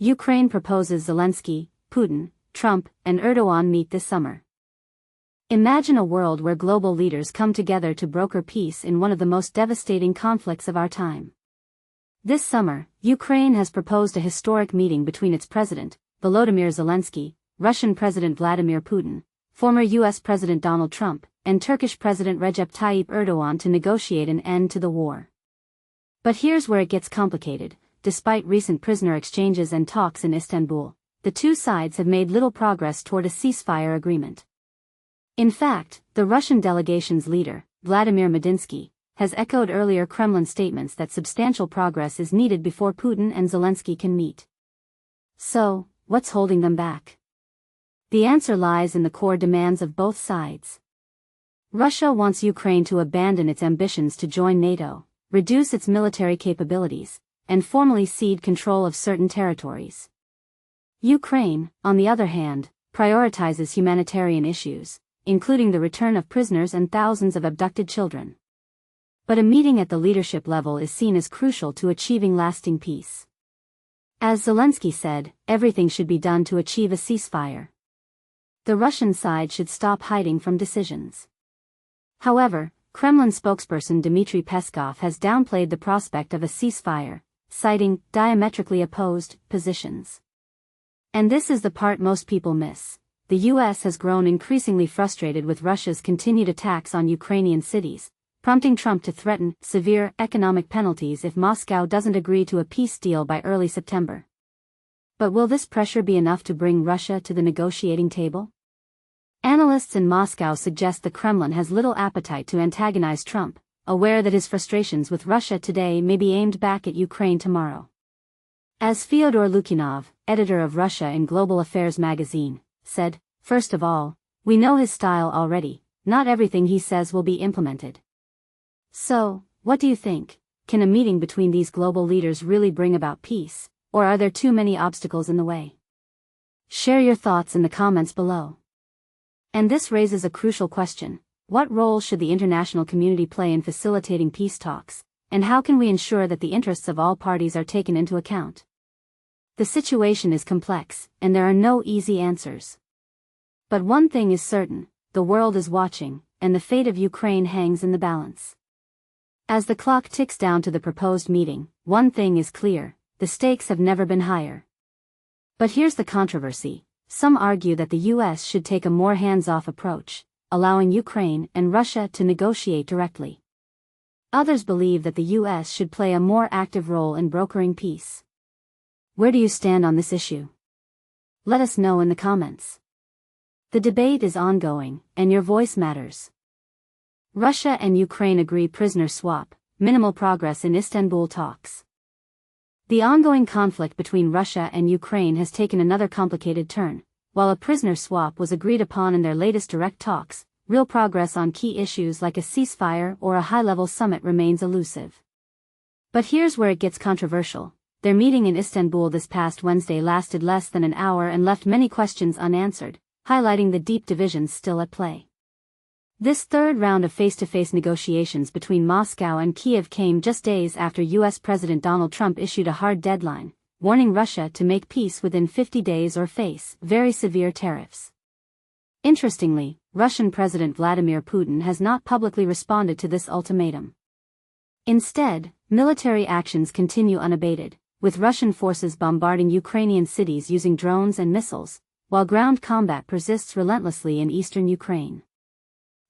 Ukraine proposes Zelenskyy, Putin, Trump, and Erdogan meet this summer. Imagine a world where global leaders come together to broker peace in one of the most devastating conflicts of our time. This summer, Ukraine has proposed a historic meeting between its president, Volodymyr Zelenskyy, Russian President Vladimir Putin, former U.S. President Donald Trump, and Turkish President Recep Tayyip Erdogan to negotiate an end to the war. But here's where it gets complicated. Despite recent prisoner exchanges and talks in Istanbul, the two sides have made little progress toward a ceasefire agreement. In fact, the Russian delegation's leader, Vladimir Medinsky, has echoed earlier Kremlin statements that substantial progress is needed before Putin and Zelenskyy can meet. So, what's holding them back? The answer lies in the core demands of both sides. Russia wants Ukraine to abandon its ambitions to join NATO, reduce its military capabilities, and formally cede control of certain territories. Ukraine, on the other hand, prioritizes humanitarian issues, including the return of prisoners and thousands of abducted children. But a meeting at the leadership level is seen as crucial to achieving lasting peace. As Zelenskyy said, everything should be done to achieve a ceasefire. The Russian side should stop hiding from decisions. However, Kremlin spokesperson Dmitry Peskov has downplayed the prospect of a ceasefire, citing diametrically opposed positions. And this is the part most people miss. The U.S. has grown increasingly frustrated with Russia's continued attacks on Ukrainian cities, prompting Trump to threaten severe economic penalties if Moscow doesn't agree to a peace deal by early September. But will this pressure be enough to bring Russia to the negotiating table? Analysts in Moscow suggest the Kremlin has little appetite to antagonize Trump, aware that his frustrations with Russia today may be aimed back at Ukraine tomorrow. As Fyodor Lukyanov, editor of Russia in Global Affairs magazine, said, "First of all, we know his style already, not everything he says will be implemented." So, what do you think? Can a meeting between these global leaders really bring about peace, or are there too many obstacles in the way? Share your thoughts in the comments below. And this raises a crucial question: what role should the international community play in facilitating peace talks, and how can we ensure that the interests of all parties are taken into account? The situation is complex, and there are no easy answers. But one thing is certain: the world is watching, and the fate of Ukraine hangs in the balance. As the clock ticks down to the proposed meeting, one thing is clear: the stakes have never been higher. But here's the controversy. Some argue that the U.S. should take a more hands-off approach, allowing Ukraine and Russia to negotiate directly. Others believe that the U.S. should play a more active role in brokering peace. Where do you stand on this issue? Let us know in the comments. The debate is ongoing, and your voice matters. Russia and Ukraine agree prisoner swap, minimal progress in Istanbul talks. The ongoing conflict between Russia and Ukraine has taken another complicated turn. While a prisoner swap was agreed upon in their latest direct talks, real progress on key issues like a ceasefire or a high-level summit remains elusive. But here's where it gets controversial. Their meeting in Istanbul this past Wednesday lasted less than an hour and left many questions unanswered, highlighting the deep divisions still at play. This third round of face-to-face negotiations between Moscow and Kiev came just days after U.S. President Donald Trump issued a hard deadline, warning Russia to make peace within 50 days or face very severe tariffs. Interestingly, Russian President Vladimir Putin has not publicly responded to this ultimatum. Instead, military actions continue unabated, with Russian forces bombarding Ukrainian cities using drones and missiles, while ground combat persists relentlessly in eastern Ukraine.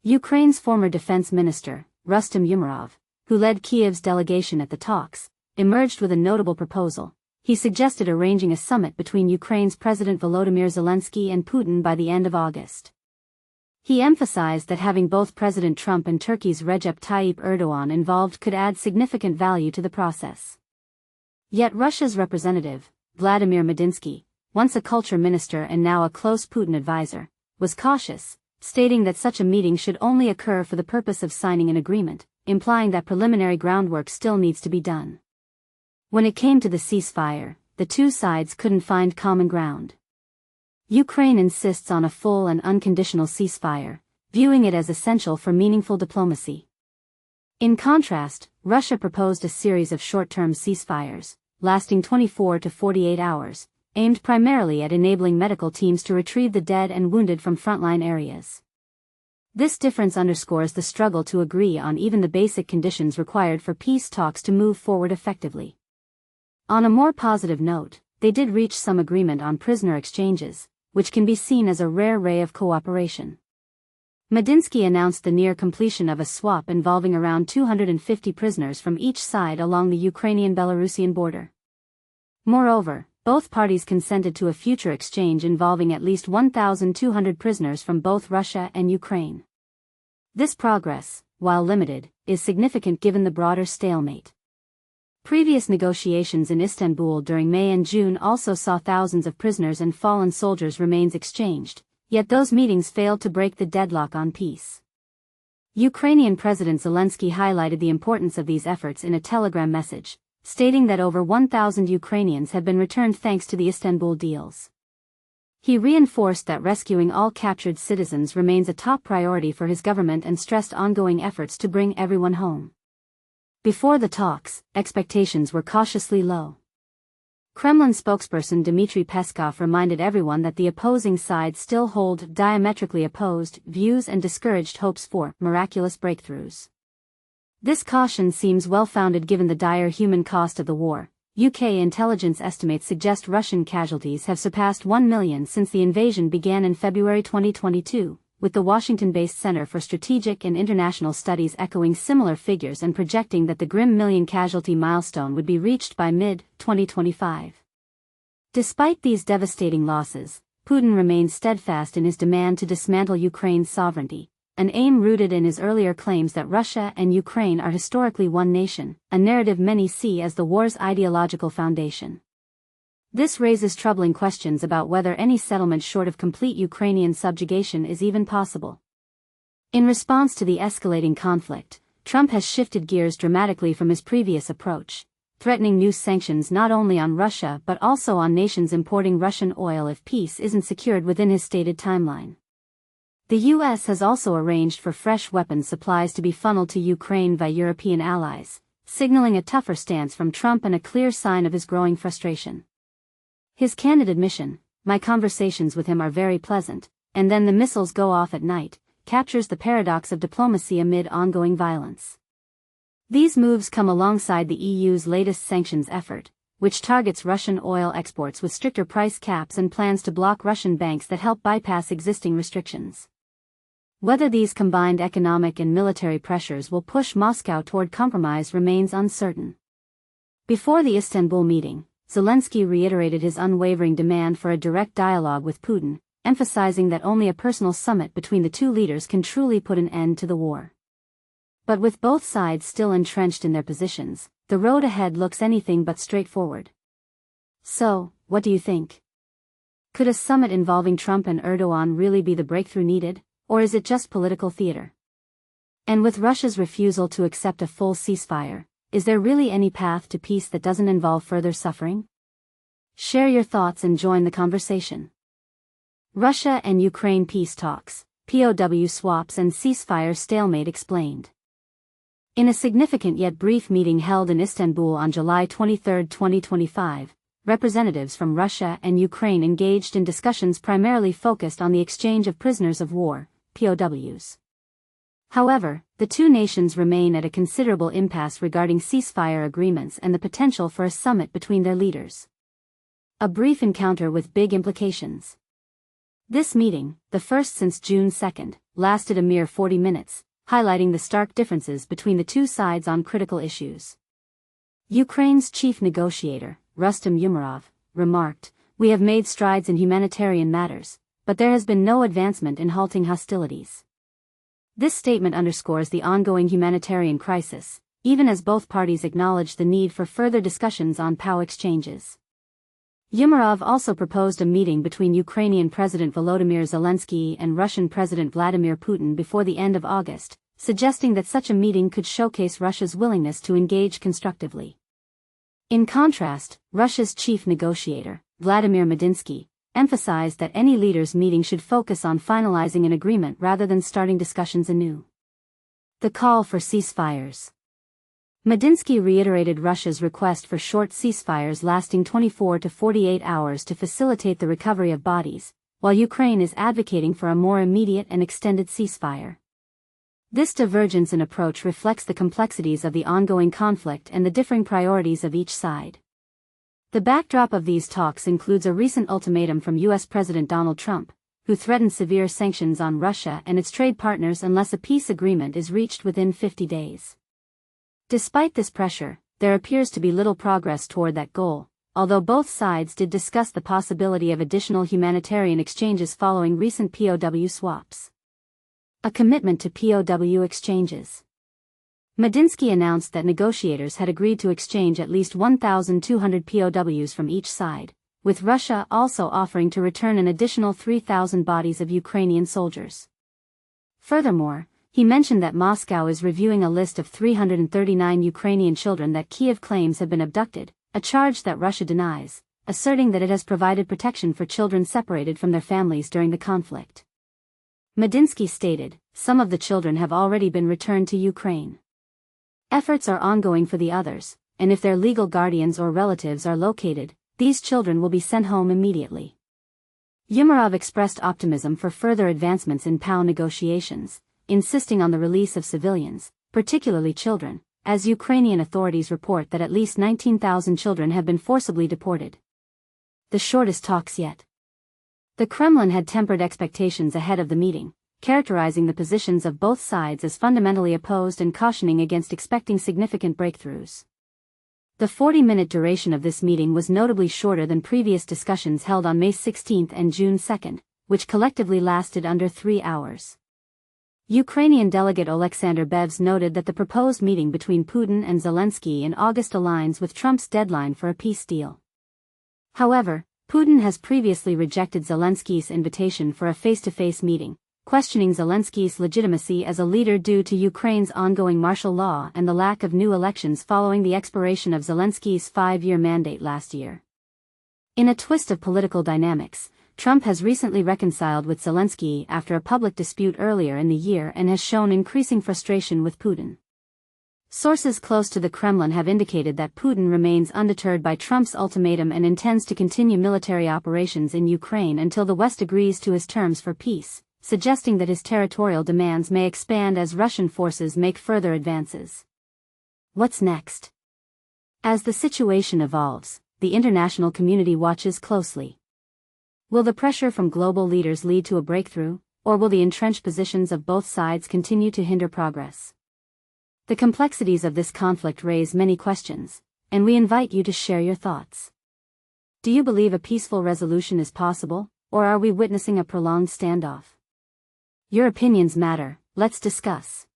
Ukraine's former defense minister, Rustem Umerov, who led Kiev's delegation at the talks, emerged with a notable proposal. He suggested arranging a summit between Ukraine's President Volodymyr Zelenskyy and Putin by the end of August. He emphasized that having both President Trump and Turkey's Recep Tayyip Erdogan involved could add significant value to the process. Yet Russia's representative, Vladimir Medinsky, once a culture minister and now a close Putin advisor, was cautious, stating that such a meeting should only occur for the purpose of signing an agreement, implying that preliminary groundwork still needs to be done. When it came to the ceasefire, the two sides couldn't find common ground. Ukraine insists on a full and unconditional ceasefire, viewing it as essential for meaningful diplomacy. In contrast, Russia proposed a series of short-term ceasefires, lasting 24 to 48 hours, aimed primarily at enabling medical teams to retrieve the dead and wounded from frontline areas. This difference underscores the struggle to agree on even the basic conditions required for peace talks to move forward effectively. On a more positive note, they did reach some agreement on prisoner exchanges, which can be seen as a rare ray of cooperation. Medinsky announced the near completion of a swap involving around 250 prisoners from each side along the Ukrainian-Belarusian border. Moreover, both parties consented to a future exchange involving at least 1,200 prisoners from both Russia and Ukraine. This progress, while limited, is significant given the broader stalemate. Previous negotiations in Istanbul during May and June also saw thousands of prisoners and fallen soldiers' remains exchanged, yet those meetings failed to break the deadlock on peace. Ukrainian President Zelenskyy highlighted the importance of these efforts in a telegram message, stating that over 1,000 Ukrainians have been returned thanks to the Istanbul deals. He reinforced that rescuing all captured citizens remains a top priority for his government and stressed ongoing efforts to bring everyone home. Before the talks, expectations were cautiously low. Kremlin spokesperson Dmitry Peskov reminded everyone that the opposing sides still hold diametrically opposed views and discouraged hopes for miraculous breakthroughs. This caution seems well-founded given the dire human cost of the war. UK intelligence estimates suggest Russian casualties have surpassed 1 million since the invasion began in February 2022, with the Washington-based Center for Strategic and International Studies echoing similar figures and projecting that the grim million-casualty milestone would be reached by mid-2025. Despite these devastating losses, Putin remains steadfast in his demand to dismantle Ukraine's sovereignty, an aim rooted in his earlier claims that Russia and Ukraine are historically one nation, a narrative many see as the war's ideological foundation. This raises troubling questions about whether any settlement short of complete Ukrainian subjugation is even possible. In response to the escalating conflict, Trump has shifted gears dramatically from his previous approach, threatening new sanctions not only on Russia but also on nations importing Russian oil if peace isn't secured within his stated timeline. The U.S. has also arranged for fresh weapons supplies to be funneled to Ukraine by European allies, signaling a tougher stance from Trump and a clear sign of his growing frustration. His candid admission, "My conversations with him are very pleasant, and then the missiles go off at night," captures the paradox of diplomacy amid ongoing violence. These moves come alongside the EU's latest sanctions effort, which targets Russian oil exports with stricter price caps and plans to block Russian banks that help bypass existing restrictions. Whether these combined economic and military pressures will push Moscow toward compromise remains uncertain. Before the Istanbul meeting, Zelenskyy reiterated his unwavering demand for a direct dialogue with Putin, emphasizing that only a personal summit between the two leaders can truly put an end to the war. But with both sides still entrenched in their positions, the road ahead looks anything but straightforward. So, what do you think? Could a summit involving Trump and Erdogan really be the breakthrough needed, or is it just political theater? And with Russia's refusal to accept a full ceasefire, is there really any path to peace that doesn't involve further suffering? Share your thoughts and join the conversation. Russia and Ukraine peace talks, POW swaps and ceasefire stalemate explained. In a significant yet brief meeting held in Istanbul on July 23, 2025, representatives from Russia and Ukraine engaged in discussions primarily focused on the exchange of prisoners of war, POWs. However, the two nations remain at a considerable impasse regarding ceasefire agreements and the potential for a summit between their leaders. A brief encounter with big implications. This meeting, the first since June 2, lasted a mere 40 minutes, highlighting the stark differences between the two sides on critical issues. Ukraine's chief negotiator, Rustem Umerov, remarked, "We have made strides in humanitarian matters, but there has been no advancement in halting hostilities." This statement underscores the ongoing humanitarian crisis, even as both parties acknowledge the need for further discussions on POW exchanges. Umerov also proposed a meeting between Ukrainian President Volodymyr Zelenskyy and Russian President Vladimir Putin before the end of August, suggesting that such a meeting could showcase Russia's willingness to engage constructively. In contrast, Russia's chief negotiator, Vladimir Medinsky, emphasized that any leaders' meeting should focus on finalizing an agreement rather than starting discussions anew. The call for ceasefires. Medinsky reiterated Russia's request for short ceasefires lasting 24 to 48 hours to facilitate the recovery of bodies, while Ukraine is advocating for a more immediate and extended ceasefire. This divergence in approach reflects the complexities of the ongoing conflict and the differing priorities of each side. The backdrop of these talks includes a recent ultimatum from U.S. President Donald Trump, who threatened severe sanctions on Russia and its trade partners unless a peace agreement is reached within 50 days. Despite this pressure, there appears to be little progress toward that goal, although both sides did discuss the possibility of additional humanitarian exchanges following recent POW swaps. A commitment to POW exchanges. Medinsky announced that negotiators had agreed to exchange at least 1,200 POWs from each side, with Russia also offering to return an additional 3,000 bodies of Ukrainian soldiers. Furthermore, he mentioned that Moscow is reviewing a list of 339 Ukrainian children that Kiev claims have been abducted, a charge that Russia denies, asserting that it has provided protection for children separated from their families during the conflict. Medinsky stated, "Some of the children have already been returned to Ukraine. Efforts are ongoing for the others, and if their legal guardians or relatives are located, these children will be sent home immediately." Umarov expressed optimism for further advancements in POW negotiations, insisting on the release of civilians, particularly children, as Ukrainian authorities report that at least 19,000 children have been forcibly deported. The shortest talks yet. The Kremlin had tempered expectations ahead of the meeting, characterizing the positions of both sides as fundamentally opposed and cautioning against expecting significant breakthroughs. The 40-minute duration of this meeting was notably shorter than previous discussions held on May 16 and June 2, which collectively lasted under 3 hours. Ukrainian delegate Oleksandr Bevs noted that the proposed meeting between Putin and Zelenskyy in August aligns with Trump's deadline for a peace deal. However, Putin has previously rejected Zelenskyy's invitation for a face-to-face meeting, questioning Zelenskyy's legitimacy as a leader due to Ukraine's ongoing martial law and the lack of new elections following the expiration of Zelenskyy's 5-year mandate last year. In a twist of political dynamics, Trump has recently reconciled with Zelenskyy after a public dispute earlier in the year and has shown increasing frustration with Putin. Sources close to the Kremlin have indicated that Putin remains undeterred by Trump's ultimatum and intends to continue military operations in Ukraine until the West agrees to his terms for peace, suggesting that his territorial demands may expand as Russian forces make further advances. What's next? As the situation evolves, the international community watches closely. Will the pressure from global leaders lead to a breakthrough, or will the entrenched positions of both sides continue to hinder progress? The complexities of this conflict raise many questions, and we invite you to share your thoughts. Do you believe a peaceful resolution is possible, or are we witnessing a prolonged standoff? Your opinions matter, let's discuss.